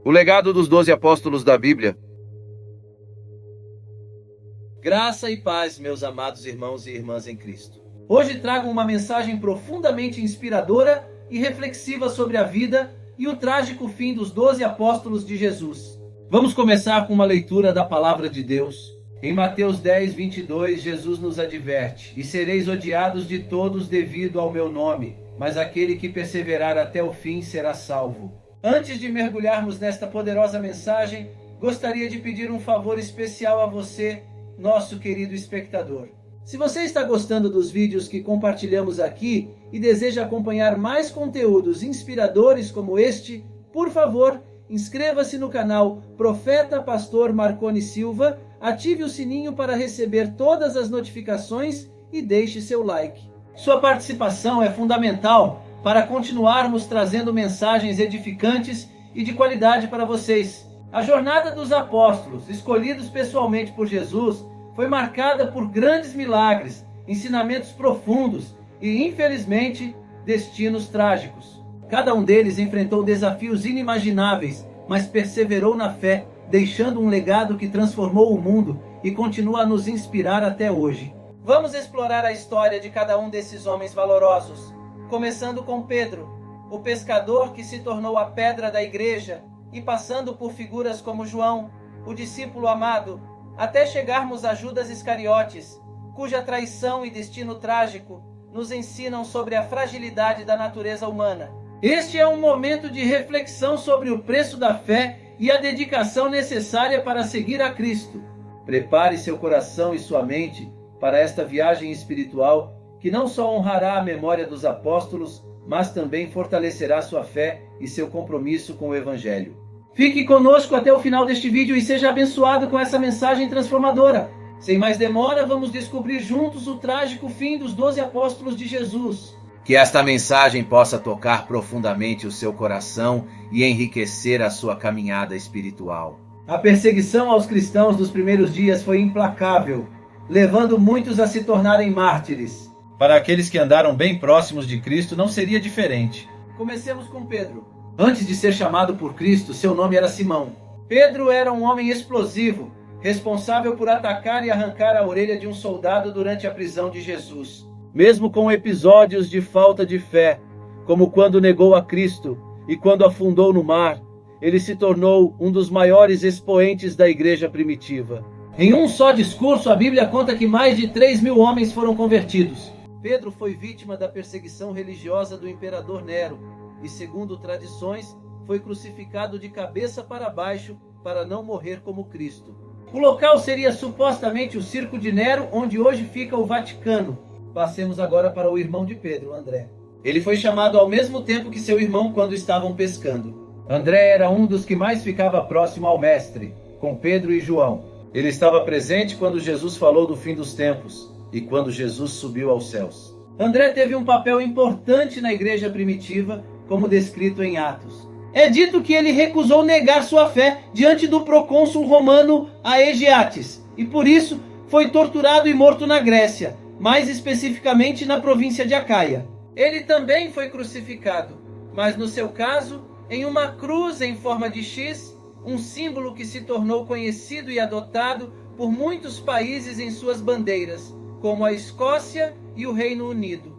O legado dos 12 apóstolos da Bíblia. Graça e paz, meus amados irmãos e irmãs em Cristo. Hoje trago uma mensagem profundamente inspiradora e reflexiva sobre a vida e o trágico fim dos 12 apóstolos de Jesus. Vamos começar com uma leitura da palavra de Deus. Em Mateus 10, 22, Jesus nos adverte: "E sereis odiados de todos devido ao meu nome, mas aquele que perseverar até o fim será salvo." Antes de mergulharmos nesta poderosa mensagem, gostaria de pedir um favor especial a você, nosso querido espectador. Se você está gostando dos vídeos que compartilhamos aqui e deseja acompanhar mais conteúdos inspiradores como este, por favor, inscreva-se no canal Profeta Pastor Marconi Silva, ative o sininho para receber todas as notificações e deixe seu like. Sua participação é fundamental para continuarmos trazendo mensagens edificantes e de qualidade para vocês. A jornada dos apóstolos, escolhidos pessoalmente por Jesus, foi marcada por grandes milagres, ensinamentos profundos e, infelizmente, destinos trágicos. Cada um deles enfrentou desafios inimagináveis, mas perseverou na fé, deixando um legado que transformou o mundo e continua a nos inspirar até hoje. Vamos explorar a história de cada um desses homens valorosos, começando com Pedro, o pescador que se tornou a pedra da igreja, e passando por figuras como João, o discípulo amado, até chegarmos a Judas Iscariotes, cuja traição e destino trágico nos ensinam sobre a fragilidade da natureza humana. Este é um momento de reflexão sobre o preço da fé e a dedicação necessária para seguir a Cristo. Prepare seu coração e sua mente para esta viagem espiritual que não só honrará a memória dos apóstolos, mas também fortalecerá sua fé e seu compromisso com o Evangelho. Fique conosco até o final deste vídeo e seja abençoado com essa mensagem transformadora. Sem mais demora, vamos descobrir juntos o trágico fim dos 12 apóstolos de Jesus. Que esta mensagem possa tocar profundamente o seu coração e enriquecer a sua caminhada espiritual. A perseguição aos cristãos dos primeiros dias foi implacável, levando muitos a se tornarem mártires. Para aqueles que andaram bem próximos de Cristo, não seria diferente. Comecemos com Pedro. Antes de ser chamado por Cristo, seu nome era Simão. Pedro era um homem explosivo, responsável por atacar e arrancar a orelha de um soldado durante a prisão de Jesus. Mesmo com episódios de falta de fé, como quando negou a Cristo e quando afundou no mar, ele se tornou um dos maiores expoentes da igreja primitiva. Em um só discurso, a Bíblia conta que mais de 3.000 homens foram convertidos. Pedro foi vítima da perseguição religiosa do imperador Nero e, segundo tradições, foi crucificado de cabeça para baixo para não morrer como Cristo. O local seria supostamente o Circo de Nero, onde hoje fica o Vaticano. Passemos agora para o irmão de Pedro, André. Ele foi chamado ao mesmo tempo que seu irmão quando estavam pescando. André era um dos que mais ficava próximo ao mestre, com Pedro e João. Ele estava presente quando Jesus falou do fim dos tempos e quando Jesus subiu aos céus. André teve um papel importante na igreja primitiva, como descrito em Atos. É dito que ele recusou negar sua fé diante do procônsul romano Aegiates, e por isso foi torturado e morto na Grécia, mais especificamente na província de Acaia. Ele também foi crucificado, mas no seu caso, em uma cruz em forma de X, um símbolo que se tornou conhecido e adotado por muitos países em suas bandeiras, como a Escócia e o Reino Unido.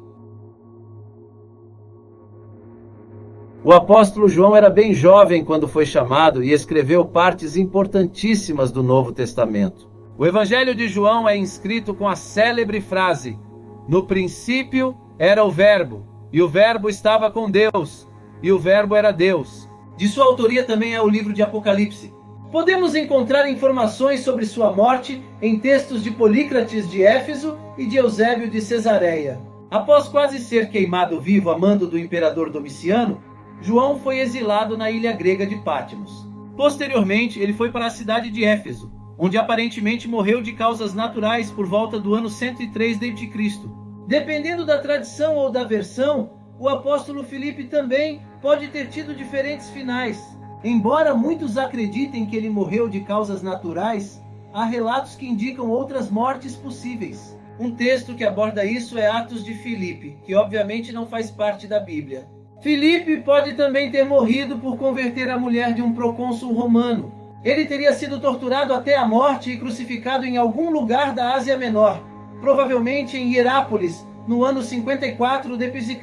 O apóstolo João era bem jovem quando foi chamado e escreveu partes importantíssimas do Novo Testamento. O Evangelho de João é inscrito com a célebre frase: "No princípio era o Verbo, e o Verbo estava com Deus, e o Verbo era Deus." De sua autoria também é o livro de Apocalipse. Podemos encontrar informações sobre sua morte em textos de Polícrates de Éfeso e de Eusébio de Cesareia. Após quase ser queimado vivo a mando do imperador Domiciano, João foi exilado na ilha grega de Patmos. Posteriormente, ele foi para a cidade de Éfeso, onde aparentemente morreu de causas naturais por volta do ano 103 d.C. Dependendo da tradição ou da versão, o apóstolo Filipe também pode ter tido diferentes finais. Embora muitos acreditem que ele morreu de causas naturais, há relatos que indicam outras mortes possíveis. Um texto que aborda isso é Atos de Filipe, que obviamente não faz parte da Bíblia. Filipe pode também ter morrido por converter a mulher de um procônsul romano. Ele teria sido torturado até a morte e crucificado em algum lugar da Ásia Menor, provavelmente em Hierápolis, no ano 54 d.C.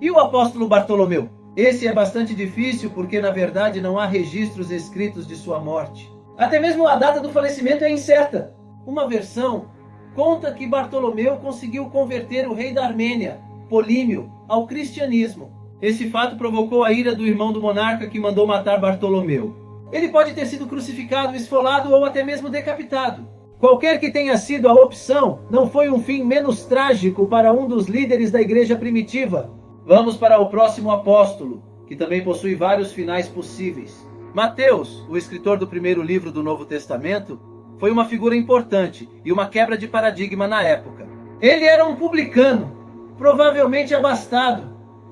E o apóstolo Bartolomeu? Esse é bastante difícil porque, na verdade, não há registros escritos de sua morte. Até mesmo a data do falecimento é incerta. Uma versão conta que Bartolomeu conseguiu converter o rei da Armênia, Polímio, ao cristianismo. Esse fato provocou a ira do irmão do monarca que mandou matar Bartolomeu. Ele pode ter sido crucificado, esfolado ou até mesmo decapitado. Qualquer que tenha sido a opção, não foi um fim menos trágico para um dos líderes da igreja primitiva. Vamos para o próximo apóstolo, que também possui vários finais possíveis. Mateus, o escritor do primeiro livro do Novo Testamento, foi uma figura importante e uma quebra de paradigma na época. Ele era um publicano, provavelmente abastado,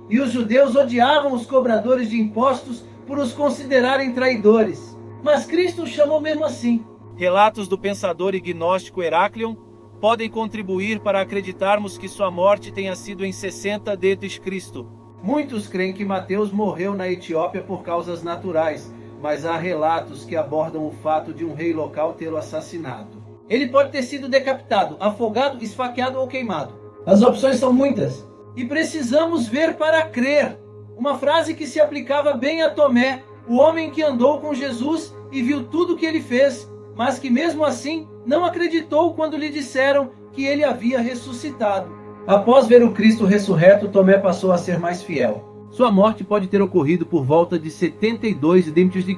e os judeus odiavam os cobradores de impostos por os considerarem traidores. Mas Cristo o chamou mesmo assim. Relatos do pensador e gnóstico Heráclion podem contribuir para acreditarmos que sua morte tenha sido em 60 d.C. Muitos creem que Mateus morreu na Etiópia por causas naturais, mas há relatos que abordam o fato de um rei local tê-lo assassinado. Ele pode ter sido decapitado, afogado, esfaqueado ou queimado. As opções são muitas. E precisamos ver para crer. Uma frase que se aplicava bem a Tomé, o homem que andou com Jesus e viu tudo o que ele fez, mas que mesmo assim não acreditou quando lhe disseram que ele havia ressuscitado. Após ver o Cristo ressurreto, Tomé passou a ser mais fiel. Sua morte pode ter ocorrido por volta de 72 d.C.,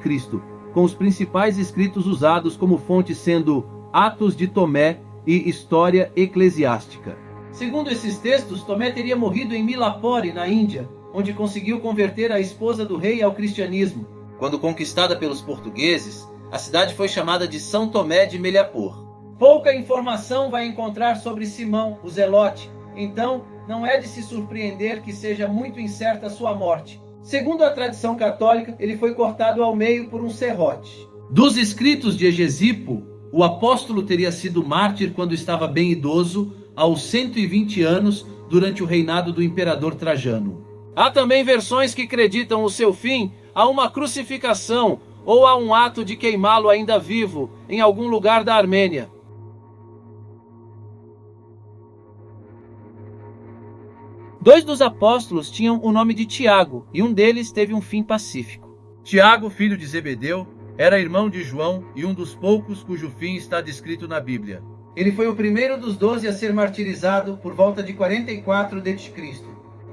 com os principais escritos usados como fonte sendo Atos de Tomé e História Eclesiástica. Segundo esses textos, Tomé teria morrido em Milapore, na Índia, onde conseguiu converter a esposa do rei ao cristianismo. Quando conquistada pelos portugueses, a cidade foi chamada de São Tomé de Meliapor. Pouca informação vai encontrar sobre Simão, o Zelote, então não é de se surpreender que seja muito incerta sua morte. Segundo a tradição católica, ele foi cortado ao meio por um serrote. Dos escritos de Hegesipo, o apóstolo teria sido mártir quando estava bem idoso, aos 120 anos, durante o reinado do imperador Trajano. Há também versões que acreditam o seu fim a uma crucificação ou a um ato de queimá-lo ainda vivo em algum lugar da Armênia. Dois dos apóstolos tinham o nome de Tiago, e um deles teve um fim pacífico. Tiago, filho de Zebedeu, era irmão de João e um dos poucos cujo fim está descrito na Bíblia. Ele foi o primeiro dos 12 a ser martirizado por volta de 44 d.C.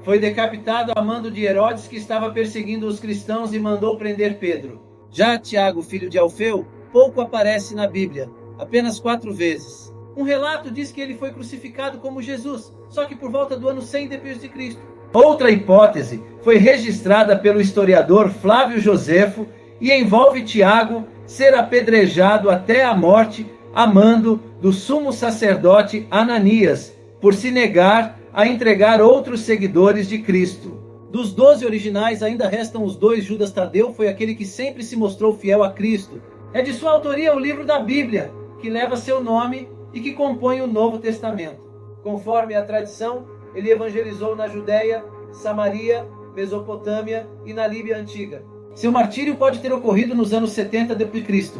Foi decapitado a mando de Herodes, que estava perseguindo os cristãos, e mandou prender Pedro. Já Tiago, filho de Alfeu, pouco aparece na Bíblia, apenas 4 vezes. Um relato diz que ele foi crucificado como Jesus, só que por volta do ano 100 d.C. Outra hipótese foi registrada pelo historiador Flávio Josefo e envolve Tiago ser apedrejado até a morte a mando do sumo sacerdote Ananias, por se negar a entregar outros seguidores de Cristo. Dos 12 originais ainda restam os 2. Judas Tadeu foi aquele que sempre se mostrou fiel a Cristo. É de sua autoria o livro da Bíblia, que leva seu nome e que compõe o Novo Testamento. Conforme a tradição, ele evangelizou na Judéia, Samaria, Mesopotâmia e na Líbia Antiga. Seu martírio pode ter ocorrido nos anos 70 d.C.,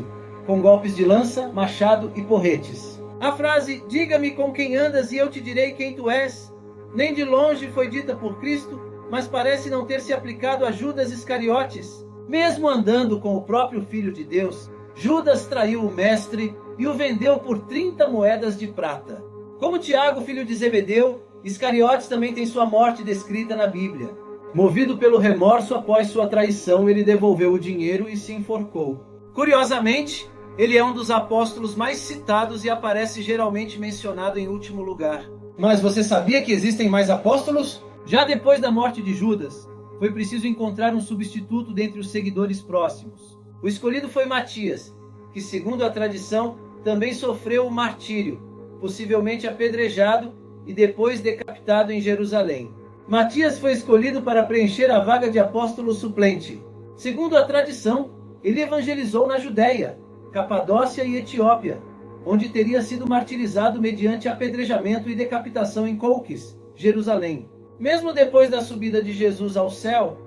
com golpes de lança, machado e porretes. A frase "diga-me com quem andas e eu te direi quem tu és", nem de longe foi dita por Cristo, mas parece não ter se aplicado a Judas Iscariotes. Mesmo andando com o próprio Filho de Deus, Judas traiu o mestre e o vendeu por 30 moedas de prata. Como Tiago, filho de Zebedeu, Iscariotes também tem sua morte descrita na Bíblia. Movido pelo remorso após sua traição, ele devolveu o dinheiro e se enforcou. Curiosamente, ele é um dos apóstolos mais citados e aparece geralmente mencionado em último lugar. Mas você sabia que existem mais apóstolos? Já depois da morte de Judas, foi preciso encontrar um substituto dentre os seguidores próximos. O escolhido foi Matias, que, segundo a tradição, também sofreu o martírio, possivelmente apedrejado e depois decapitado em Jerusalém. Matias foi escolhido para preencher a vaga de apóstolo suplente. Segundo a tradição, ele evangelizou na Judéia, Capadócia e Etiópia, onde teria sido martirizado mediante apedrejamento e decapitação em Colquis, Jerusalém. Mesmo depois da subida de Jesus ao céu,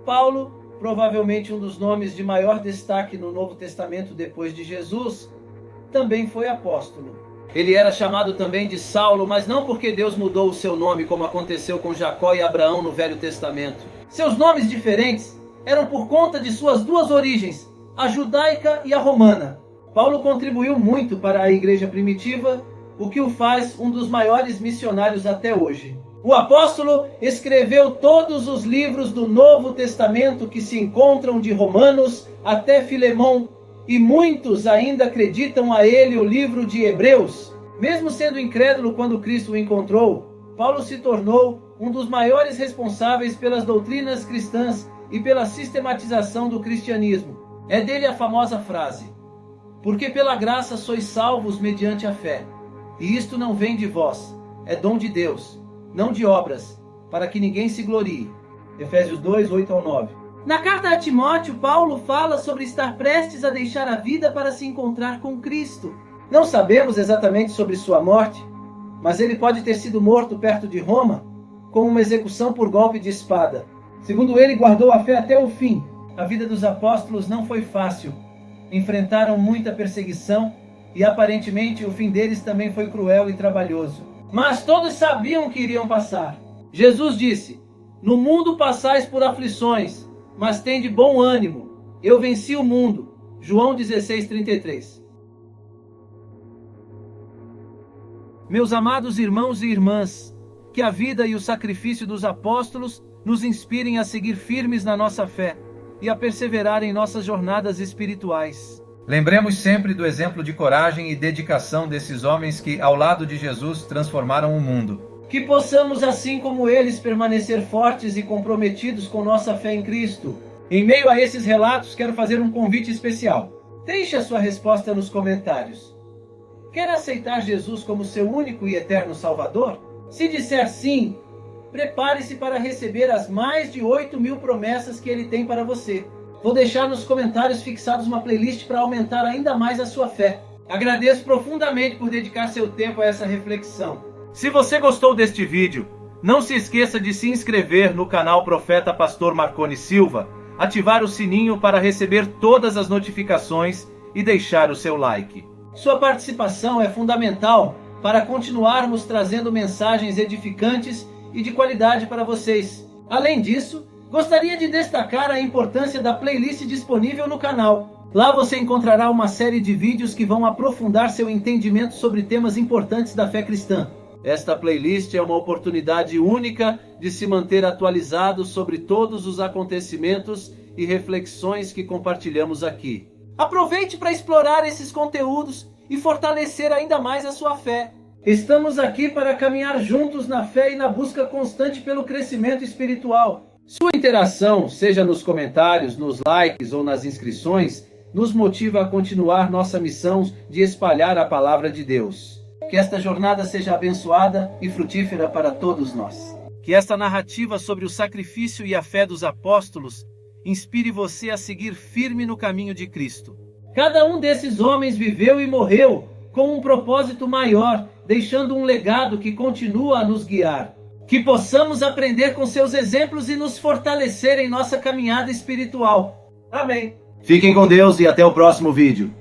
Paulo, provavelmente um dos nomes de maior destaque no Novo Testamento depois de Jesus, também foi apóstolo. Ele era chamado também de Saulo, mas não porque Deus mudou o seu nome, como aconteceu com Jacó e Abraão no Velho Testamento. Seus nomes diferentes eram por conta de suas duas origens, a judaica e a romana. Paulo contribuiu muito para a igreja primitiva, o que o faz um dos maiores missionários até hoje. O apóstolo escreveu todos os livros do Novo Testamento que se encontram de Romanos até Filemão, e muitos ainda acreditam a ele o livro de Hebreus. Mesmo sendo incrédulo quando Cristo o encontrou, Paulo se tornou um dos maiores responsáveis pelas doutrinas cristãs e pela sistematização do cristianismo. É dele a famosa frase: porque pela graça sois salvos mediante a fé, e isto não vem de vós, é dom de Deus, não de obras, para que ninguém se glorie. Efésios 2, 8 ao 9. Na carta a Timóteo, Paulo fala sobre estar prestes a deixar a vida para se encontrar com Cristo. Não sabemos exatamente sobre sua morte, mas ele pode ter sido morto perto de Roma, com uma execução por golpe de espada. Segundo ele, guardou a fé até o fim. A vida dos apóstolos não foi fácil. Enfrentaram muita perseguição e aparentemente o fim deles também foi cruel e trabalhoso. Mas todos sabiam que iriam passar. Jesus disse: no mundo passais por aflições, mas tende bom ânimo, eu venci o mundo. João 16:33. Meus amados irmãos e irmãs, que a vida e o sacrifício dos apóstolos nos inspirem a seguir firmes na nossa fé e a perseverar em nossas jornadas espirituais. Lembremos sempre do exemplo de coragem e dedicação desses homens que, ao lado de Jesus, transformaram o mundo. Que possamos, assim como eles, permanecer fortes e comprometidos com nossa fé em Cristo. Em meio a esses relatos, quero fazer um convite especial. Deixe a sua resposta nos comentários. Quer aceitar Jesus como seu único e eterno Salvador? Se disser sim, prepare-se para receber as mais de 8.000 promessas que Ele tem para você. Vou deixar nos comentários fixados uma playlist para aumentar ainda mais a sua fé. Agradeço profundamente por dedicar seu tempo a essa reflexão. Se você gostou deste vídeo, não se esqueça de se inscrever no canal Profeta Pastor Marconi Silva, ativar o sininho para receber todas as notificações e deixar o seu like. Sua participação é fundamental para continuarmos trazendo mensagens edificantes e de qualidade para vocês. Além disso, gostaria de destacar a importância da playlist disponível no canal. Lá você encontrará uma série de vídeos que vão aprofundar seu entendimento sobre temas importantes da fé cristã. Esta playlist é uma oportunidade única de se manter atualizado sobre todos os acontecimentos e reflexões que compartilhamos aqui. Aproveite para explorar esses conteúdos e fortalecer ainda mais a sua fé. Estamos aqui para caminhar juntos na fé e na busca constante pelo crescimento espiritual. Sua interação, seja nos comentários, nos likes ou nas inscrições, nos motiva a continuar nossa missão de espalhar a palavra de Deus. Que esta jornada seja abençoada e frutífera para todos nós. Que esta narrativa sobre o sacrifício e a fé dos apóstolos inspire você a seguir firme no caminho de Cristo. Cada um desses homens viveu e morreu com um propósito maior, deixando um legado que continua a nos guiar. Que possamos aprender com seus exemplos e nos fortalecer em nossa caminhada espiritual. Amém. Fiquem com Deus e até o próximo vídeo.